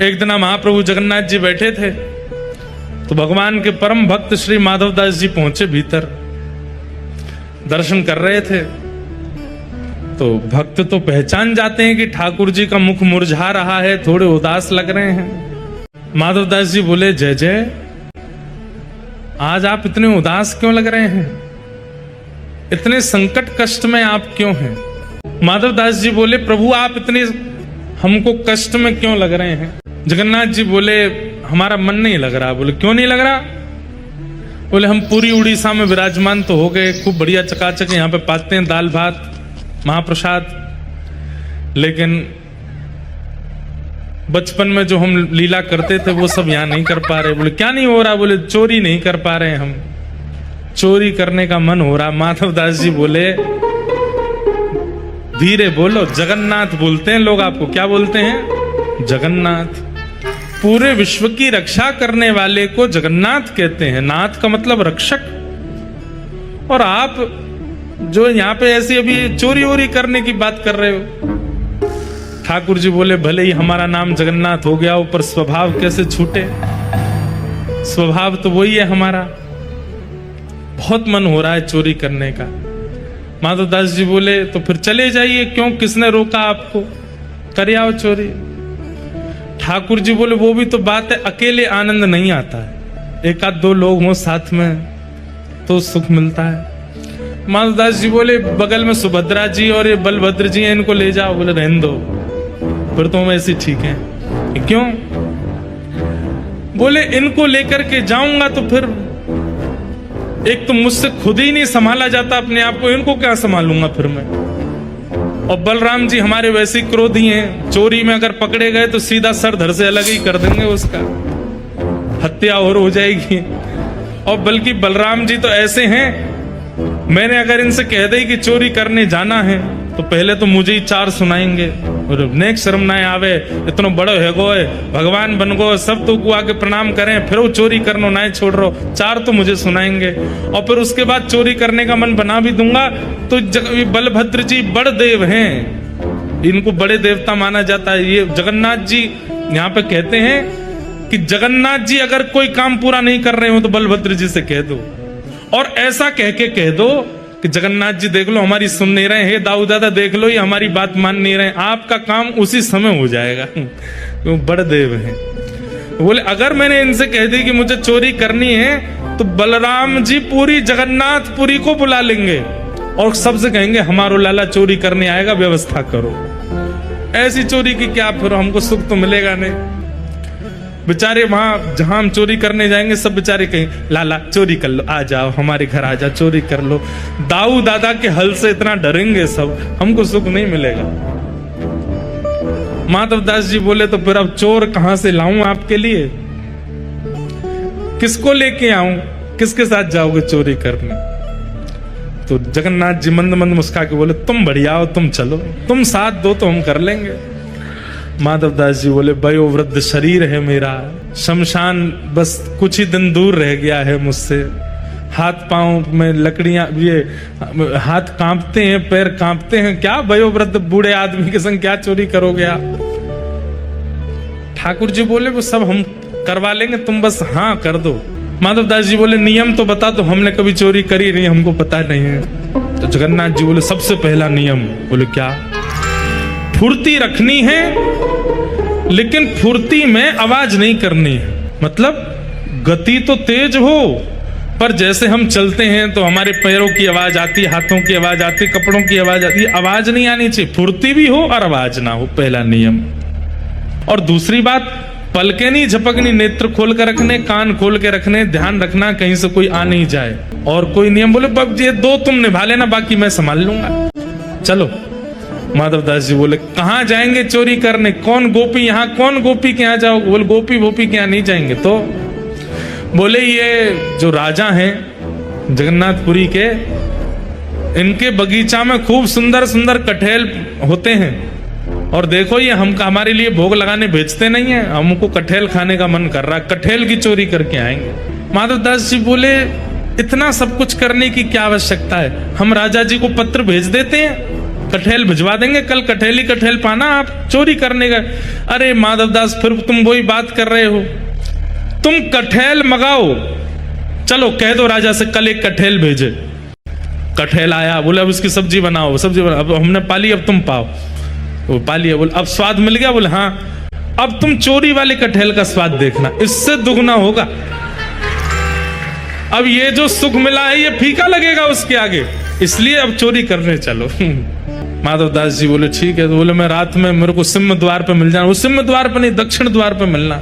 एक दिन महाप्रभु जगन्नाथ जी बैठे थे तो भगवान के परम भक्त श्री माधवदास जी पहुंचे भीतर, दर्शन कर रहे थे। तो भक्त तो पहचान जाते हैं कि ठाकुर जी का मुख मुरझा रहा है, थोड़े उदास लग रहे हैं। माधवदास जी बोले, जय जय, आज आप इतने उदास क्यों लग रहे हैं? इतने संकट कष्ट में आप क्यों हैं? माधवदास जी बोले, प्रभु आप इतने हमको कष्ट में क्यों लग रहे हैं? जगन्नाथ जी बोले, हमारा मन नहीं लग रहा। बोले, क्यों नहीं लग रहा? बोले, हम पूरी उड़ीसा में विराजमान तो हो गए, खूब बढ़िया चकाचक यहाँ पे पाते हैं दाल भात महाप्रसाद, लेकिन बचपन में जो हम लीला करते थे वो सब यहाँ नहीं कर पा रहे। बोले, क्या नहीं हो रहा? बोले, चोरी नहीं कर पा रहे, हम चोरी करने का मन हो रहा। माधवदास जी बोले, धीरे बोलो, जगन्नाथ बोलते हैं लोग आपको। क्या बोलते हैं? जगन्नाथ। पूरे विश्व की रक्षा करने वाले को जगन्नाथ कहते हैं। नाथ का मतलब रक्षक। और आप जो यहाँ पे ऐसी अभी चोरी वोरी करने की बात कर रहे हो। ठाकुर जी बोले, भले ही हमारा नाम जगन्नाथ हो गया हो, पर स्वभाव कैसे छूटे? स्वभाव तो वही है हमारा। बहुत मन हो रहा है चोरी करने का। माधवदास जी बोले, तो फिर चले जाइए, क्यों, किसने रोका आपको? कर आओ चोरी। ठाकुर जी बोले, वो भी तो बात है, अकेले आनंद नहीं आता है, एक आध दो लोग हों साथ में तो सुख मिलता है। माधवदास जी बोले, बगल में सुभद्रा जी और ये बलभद्र जी हैं, इनको ले जाओ। बोले, रहने दो, फिर तो हम ऐसे ठीक हैं। क्यों? बोले, इनको लेकर के जाऊंगा तो फिर एक तो मुझसे खुद ही नहीं संभाला जाता अपने आप को, इनको क्या संभालूंगा फिर मैं? और बलराम जी हमारे वैसे ही क्रोधी हैं, चोरी में अगर पकड़े गए तो सीधा सर धड़ से अलग ही कर देंगे, उसका हत्या और हो जाएगी। और बल्कि बलराम जी तो ऐसे हैं, मैंने अगर इनसे कह दी कि चोरी करने जाना है तो पहले तो मुझे ही चार सुनाएंगे, और नेक शर्म ना आवे, इतना बड़ो है गोए, भगवान बन गो, सब तो को आके प्रणाम करें, फिर वो चोरी करनो ना छोड़ रहो, चार तो मुझे सुनाएंगे। और फिर उसके बाद चोरी करने का मन बना भी दूंगा तो बलभद्र जी बड़ देव हैं, इनको बड़े देवता माना जाता है। ये जगन्नाथ जी यहाँ पे कहते हैं कि जगन्नाथ जी अगर कोई काम पूरा नहीं कर रहे हो तो बलभद्र जी से कह दो, और ऐसा कह के कह दो कि जगन्नाथ जी देख लो हमारी सुन नहीं रहे, हे दाऊ दादा देख लो ये हमारी बात मान नहीं रहे, आपका काम उसी समय हो जाएगा। वो बड़े देव हैं। बोले, अगर मैंने इनसे कह दी कि मुझे चोरी करनी है तो बलराम जी पूरी जगन्नाथपुरी को बुला लेंगे और सबसे कहेंगे हमारो लाला चोरी करने आएगा, व्यवस्था करो। ऐसी चोरी की क्या, फिर हमको सुख तो मिलेगा नहीं। बेचारे वहां जहां हम चोरी करने जाएंगे सब बेचारे कहें, लाला चोरी कर लो, आ जाओ हमारे घर आ जाओ, चोरी कर लो। दाऊ दादा के हल से इतना डरेंगे सब, हमको सुख नहीं मिलेगा। माधवदास जी बोले, तो फिर अब चोर कहां से लाऊं आपके लिए? किसको लेके आऊं? किसके साथ जाओगे चोरी करने? तो जगन्नाथ जी मंद मंद मुस्का के बोले, तुम बढ़िया हो, तुम चलो, तुम साथ दो तो हम कर लेंगे। माधवदास जी बोले, वयोवृद्ध शरीर है मेरा, शमशान बस कुछ ही दिन दूर रह गया है मुझसे, हाथ पांव में लकड़ियां, ये हाथ कांपते हैं, पैर कांपते हैं, क्या वयोवृद्ध बूढ़े आदमी के संग क्या चोरी करोगे आप? ठाकुर जी बोले, वो सब हम करवा लेंगे, तुम बस हाँ कर दो। माधवदास जी बोले, नियम तो बता दो, हमने कभी चोरी करी नहीं, हमको पता नहीं है। तो जगन्नाथ जी बोले, सबसे पहला नियम। बोले, क्या? फुर्ती रखनी है, लेकिन फुर्ती में आवाज नहीं करनी है। मतलब गति तो तेज हो, पर जैसे हम चलते हैं तो हमारे पैरों की आवाज आती, हाथों की आवाज आती, कपड़ों की आवाज आती, आवाज नहीं आनी चाहिए। फुर्ती भी हो और आवाज ना हो, पहला नियम। और दूसरी बात, पलके नहीं झपकनी, नेत्र खोल कर रखने, कान खोल के रखने, ध्यान रखना कहीं से कोई आ नहीं जाए। और कोई नियम बोले, बब ये दो तुम निभा लेना, बाकी मैं संभाल लूंगा, चलो। माधवदास जी बोले, कहां जाएंगे चोरी करने? कौन गोपी, यहाँ कौन गोपी के यहाँ जाओ? बोले, गोपी वोपी के यहाँ नहीं जाएंगे। तो बोले, ये जो राजा हैं जगन्नाथपुरी के, इनके बगीचा में खूब सुंदर सुंदर कटहल होते हैं, और देखो ये हमारे लिए भोग लगाने भेजते नहीं है, हमको कटहल खाने का मन कर रहा, कटहल की चोरी करके आएंगे। माधवदास जी बोले, इतना सब कुछ करने की क्या आवश्यकता है? हम राजा जी को पत्र भेज देते हैं, कठेल भिजवा देंगे, कल कठेल ही कठेल पाना, आप चोरी करने का। अरे माधवदास फिर तुम वही बात कर रहे हो, तुम कठेल मंगाओ, चलो कह दो राजा से कल एक कठेल भेजे। कठेल आया, बोले अब इसकी सब्जी बनाओ, सब्जी बनाओ, अब हमने पाली अब तुम पाओ। वो पाली, बोले अब स्वाद मिल गया, बोले हाँ अब तुम चोरी वाले कठेल का स्वाद देखना, इससे दुगना होगा। अब ये जो सुख मिला है ये फीका लगेगा उसके आगे, इसलिए अब चोरी करने चलो। माधवदास जी बोले ठीक है। तो बोले मैं रात में मेरे को सिंह द्वार पे मिल जाना। वो सिंह द्वार पे नहीं, दक्षिण द्वार पे मिलना।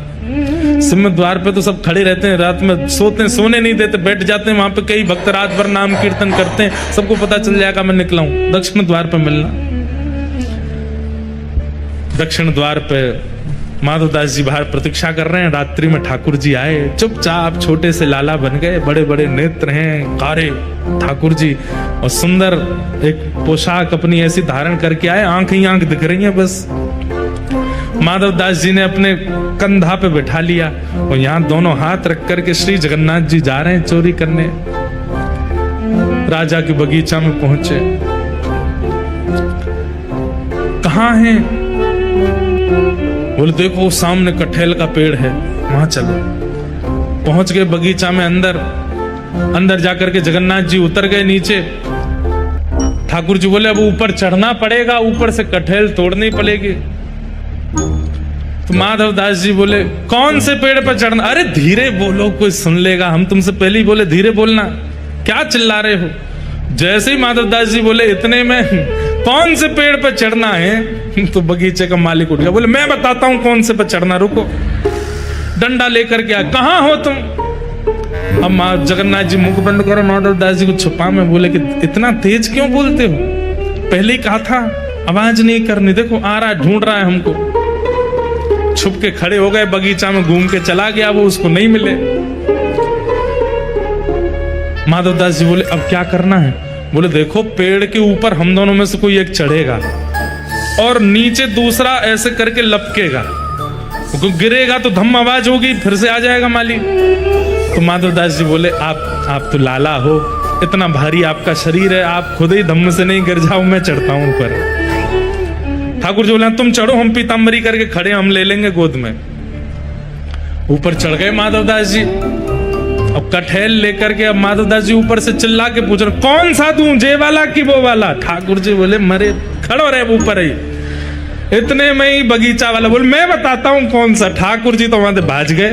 सिंह द्वार पे तो सब खड़े रहते हैं, रात में सोते हैं, सोने नहीं देते, बैठ जाते हैं वहां पे। कई भक्त रात भर नाम कीर्तन करते हैं, सबको पता चल जाएगा मैं निकला हूं। दक्षिण द्वार पे मिलना। दक्षिण द्वार पे माधवदास जी बाहर प्रतीक्षा कर रहे हैं। रात्रि में ठाकुर जी आए, चुपचाप छोटे से लाला बन गए, बड़े बड़े नेत्र हैं कारे ठाकुर जी, और सुंदर एक पोशाक अपनी ऐसी धारण करके आए, आंख ही आंख दिख रही है बस। माधवदास जी ने अपने कंधा पे बैठा लिया और यहाँ दोनों हाथ रख करके श्री जगन्नाथ जी जा रहे हैं चोरी करने। राजा के बगीचा में पहुंचे, कहाँ हैं? बोले देखो सामने कठेल का पेड़ है, वहां चलो। पहुंच गए बगीचा में, अंदर जाकर के जगन्नाथ जी उतर गए नीचे। ठाकुर जी बोले अब ऊपर चढ़ना पड़ेगा, ऊपर से कठेल तोड़नी पड़ेगी। तो माधवदास जी बोले कौन से पेड़ पर चढ़ना? अरे धीरे बोलो, कोई सुन लेगा, हम तुमसे पहले ही बोले धीरे बोलना, क्या चिल्ला रहे हो? जैसे ही माधवदास जी बोले इतने में कौन से पेड़ पर चढ़ना है, तो बगीचे का मालिक उठ गया, बोले मैं बताता हूं कौन से पर चढ़ना, रुको। डंडा लेकर के आ, कहां हो तुम? अब जगन्नाथ जी मुख बंद करो, माधवदास जी को छुपा में बोले कि इतना तेज क्यों बोलते हो? पहले ही कहा था आवाज नहीं करनी, देखो आ रहा है, ढूंढ रहा है हमको। छुप के खड़े हो गए, बगीचा में घूम के चला गया, वो उसको नहीं मिले। माधवदास जी बोले अब क्या करना है? बोले देखो पेड़ के ऊपर हम दोनों में से कोई एक चढ़ेगा और नीचे दूसरा ऐसे करके लपकेगा, गिरेगा तो धम आवाज होगी, फिर से आ जाएगा माली। तो माधवदास जी बोले आप तो लाला हो, इतना भारी आपका शरीर है, आप खुद ही धम्म से नहीं गिर जाओ, मैं चढ़ता हूं ऊपर। ठाकुर जी बोले तुम चढ़ो, हम पीताम्बरी करके खड़े, हम ले लेंगे गोद में। ऊपर चढ़ गए माधवदास जी। अब कठेल लेकर के अब माधवदास जी ऊपर से चिल्ला के पूछ रहे कौन सा दूं, जे वाला कि वो वाला? ठाकुर जी बोले मरे खड़ो रहे ऊपर ही। इतने में ही बगीचा वाला बोले मैं बताता हूं कौन सा। ठाकुर जी तो वहां से भाज गए।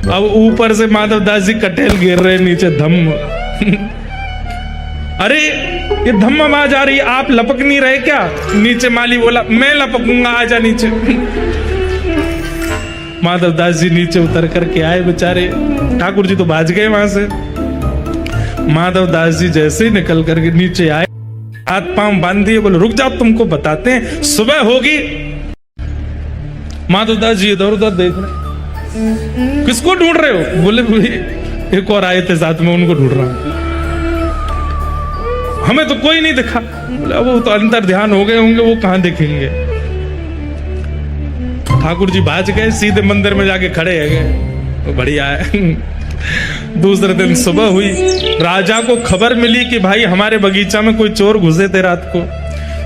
अब ऊपर से माधवदास जी कठेल गिर रहे नीचे, धम्म। अरे ये धम्म आवाज आ रही, आप लपक नहीं रहे क्या? नीचे माली बोला मैं लपकूंगा, आजा नीचे। माधवदास जी नीचे उतर करके आए बेचारे, ठाकुर जी तो भाज गए वहां से। माधवदास जी जैसे ही निकल करके नीचे आए, हाथ पांव बांध दिए, बोले रुक जाओ तुमको बताते हैं, सुबह होगी। माधवदास जी इधर उधर देख रहे, किसको ढूंढ रहे हो? बोले एक और आए थे साथ में, उनको ढूंढ रहा हूं, हमें तो कोई नहीं दिखा। बोले वो तो अंतर ध्यान हो गए होंगे, वो कहां दिखेंगे। ठाकुर जी भाज गए, सीधे मंदिर में जाके खड़े है गए, तो बढ़िया है। दूसरे दिन सुबह हुई, राजा को खबर मिली कि भाई हमारे बगीचा में कोई चोर घुसे थे रात को।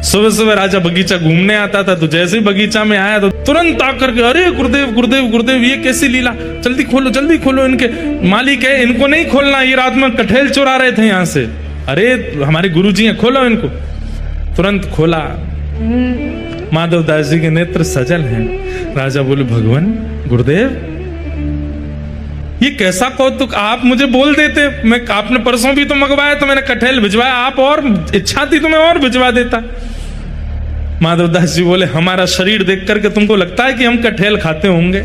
सुबह सुबह राजा बगीचा घूमने आता था, तो जैसे ही बगीचा में आया तो तुरंत आकर के अरे गुरुदेव गुरुदेव गुरुदेव, ये कैसी लीला, जल्दी खोलो इनके। मालिक है इनको नहीं खोलना, ये रात में कठेल चुरा रहे थे यहाँ से। अरे हमारे गुरुजी हैं, खोलो इनको। तुरंत खोला, माधवदास जी के नेत्र सजल हैं। राजा बोले भगवान गुरुदेव ये कैसा कौतुक, आप मुझे बोल देते, मैं आपने परसों भी तो मंगवाया, तो मैंने कठेल भिजवाया, आप और इच्छा थी तो मैं और भिजवा देता। माधवदास जी बोले हमारा शरीर देख करके तुमको लगता है कि हम कठेल खाते होंगे?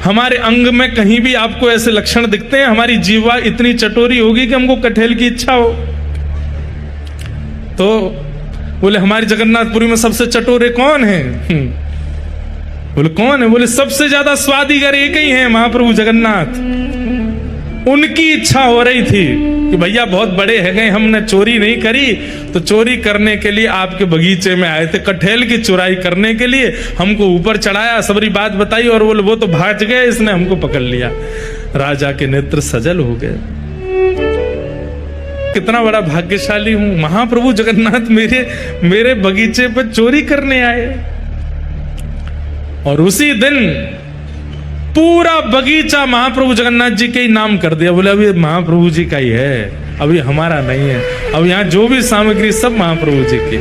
हमारे अंग में कहीं भी आपको ऐसे लक्षण दिखते हैं? हमारी जीवा इतनी चटोरी होगी कि हमको कठेल की इच्छा हो? तो बोले हमारी जगन्नाथपुरी में सबसे चटोरे कौन है? बोले कौन है? बोले सबसे ज्यादा स्वादिगर एक ही है, महाप्रभु जगन्नाथ। उनकी इच्छा हो रही थी कि भैया बहुत बड़े है गए, हमने चोरी नहीं करी, तो चोरी करने के लिए आपके बगीचे में आए थे, कठेल की चुराई करने के लिए हमको ऊपर चढ़ाया, सबरी बात बताई, और बोले वो तो भाग गए, इसने हमको पकड़ लिया। राजा के नेत्र सजल हो गए। कितना बड़ा भाग्यशाली हूं, महाप्रभु जगन्नाथ मेरे बगीचे पर चोरी करने आए। और उसी दिन पूरा बगीचा महाप्रभु जगन्नाथ जी के ही नाम कर दिया। बोले अभी महाप्रभु जी का ही है, अभी हमारा नहीं है, अब यहाँ जो भी सामग्री सब महाप्रभु जी की।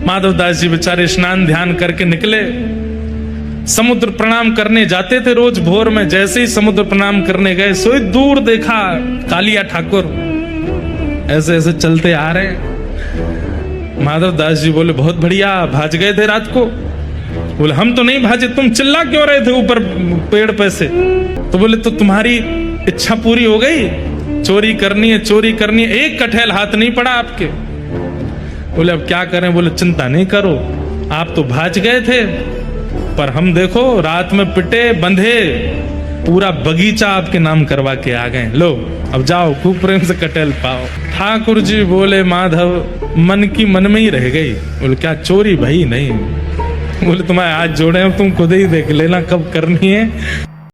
माधवदास जी बेचारे स्नान ध्यान करके निकले, समुद्र प्रणाम करने जाते थे रोज भोर में। जैसे ही समुद्र प्रणाम करने गए, सोई दूर देखा कालिया ठाकुर ऐसे ऐसे चलते आ रहे। माधवदास जी बोले बहुत बढ़िया, भाज गए थे रात को? बोले हम तो नहीं भाजे, तुम चिल्ला क्यों रहे थे ऊपर पेड़ पे से? तो बोले तो तुम्हारी इच्छा पूरी हो गई, चोरी करनी है, चोरी करनी है, एक कठैल हाथ नहीं पड़ा आपके। बोले अब क्या करें? बोले चिंता नहीं करो, आप तो भाज गए थे, पर हम देखो रात में पिटे बंधे पूरा बगीचा आपके नाम करवा के आ गए। लो अब जाओ, खूब प्रेम से कटहल पाओ। ठाकुर जी बोले माधव मन की मन में ही रह गई। बोले क्या चोरी? भाई नहीं। बोले तुम्हारे हाथ जोड़े हैं, तुम खुद ही देख लेना कब करनी है।